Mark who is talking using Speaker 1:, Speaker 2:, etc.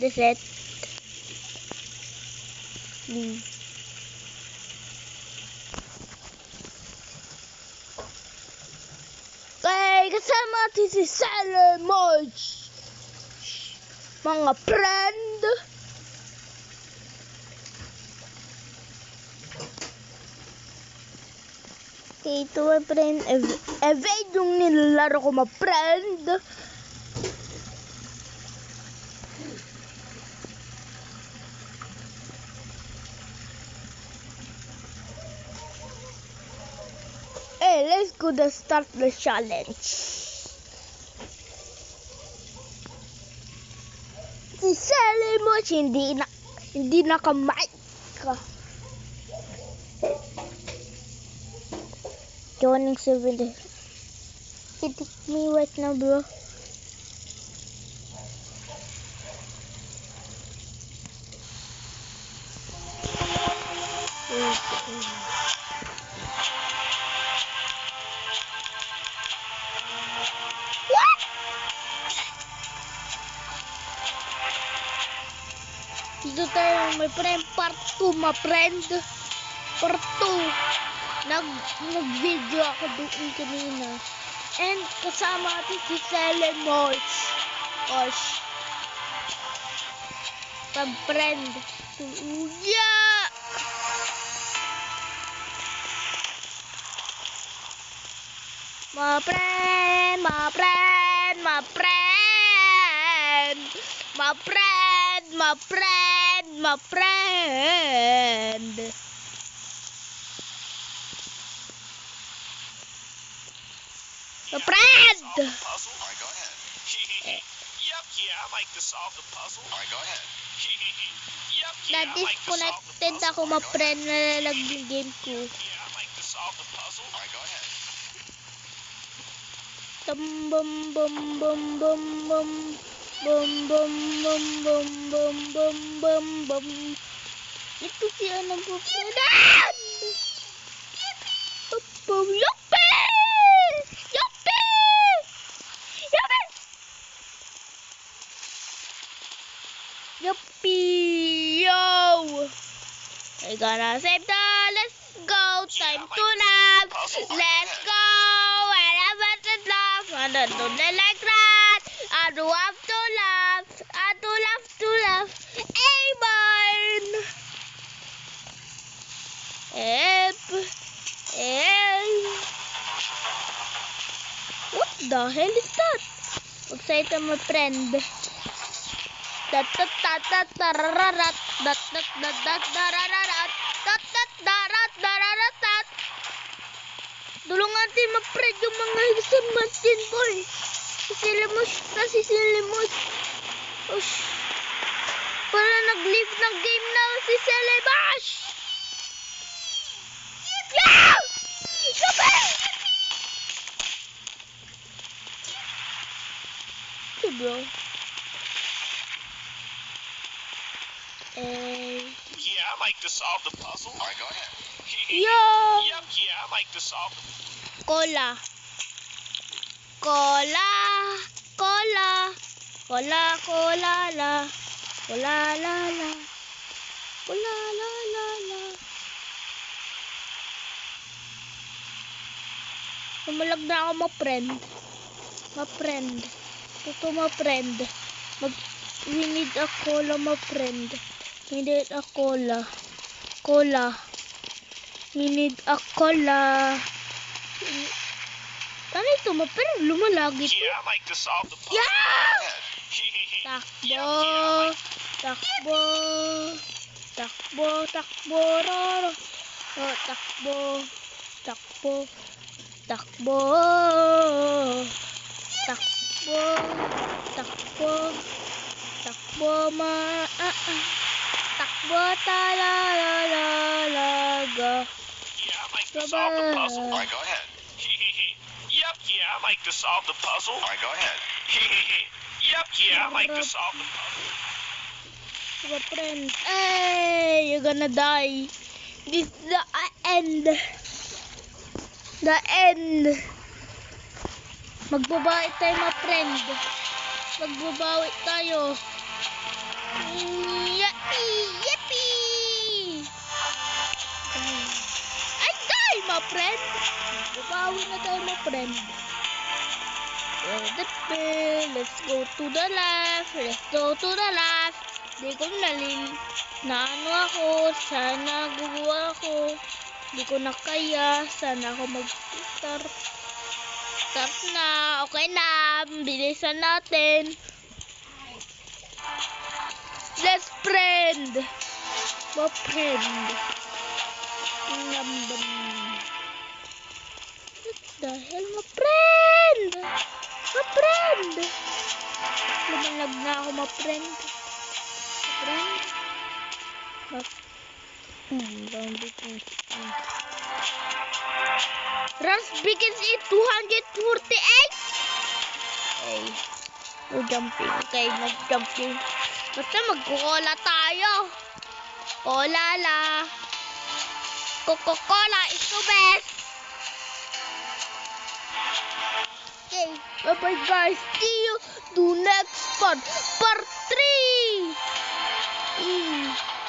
Speaker 1: reset. Okay, kasama natin si Sailor Moch. Mga friend. Okay, ito my friend. Evade yung nilalaro ko, my friend. Hey, let's go to start the challenge. Si Sailor Moch hindi nakamike ka. Joining 7 days. Hit me right now, bro. What? Dito tayo, my friend. Part 2, my friend. Part 2. Nag-video ako doon kanina. And kasama natin si Sailor Moch. Pag-friend. Yeah! My friend.
Speaker 2: Puzzle? Alright, go ahead. Yep, yeah, I like to solve the puzzle. Alright, go ahead. Yep, yeah, I like to solve the
Speaker 1: Na-disconnected
Speaker 2: puzzle.
Speaker 1: ako, my friend, na nag-game ko.
Speaker 2: Yeah, I like to solve the puzzle. Alright, go ahead.
Speaker 1: Bum bum bum bum bum bum bum bum bum bum bum bum bum bum. Ito si anong pupunan. Yuppie! Yo! I gonna save the. Let's go. Time to love. Let's go. And I want to love. I don't do the like that. I do have to love. I do love to love. Amen. What the hell is that? Excited, my friend. Tulungan din ma-friend yung mga isang Martin boy. Sisilimos. Para nag-leave ng game na si Celebash. Yeah! Sabi! Okay, bro.
Speaker 2: Yeah, I like to solve the puzzle. Alright, go ahead.
Speaker 1: Yo!
Speaker 2: Yep, yeah, I like to solve the
Speaker 1: Cola. Tumalag na ako, ma friend. Totoo, ma friend. We need a cola, my friend. We need a cola. We need a cola. Ano ito, ma friend? Lumalag ito.
Speaker 2: Yeah, I like to solve the puzzle.
Speaker 1: Yeah!
Speaker 2: Takbo.
Speaker 1: Takbo, roro. Oh, takbo, talalaga.
Speaker 2: Yeah, I like to solve the puzzle. Alright, go ahead. Yep, yeah, I like to solve the puzzle. Alright, go ahead. Yep, yeah, I like to solve the puzzle.
Speaker 1: My friend. Hey, you're gonna die. This is the end. The end. Magbabawi tayo, my friend. Magbabawi tayo. friend. Let's go to the left. Let's go to the left. Di ko naano ako. Sana guguwa ako. Di ko na kaya. Sana ako mag-start. Start na. Okay na. Bilisan natin. Let's friend. What friend? What the hell, my friend? My friend. Lumalag na ako, my friend. Runs begins in 248. Okay. No jumping. Okay, no jumping. Basta magkukola tayo. Cola la. Coca-Cola is the best. Okay. Bye-bye guys. See you to next part. Part 3.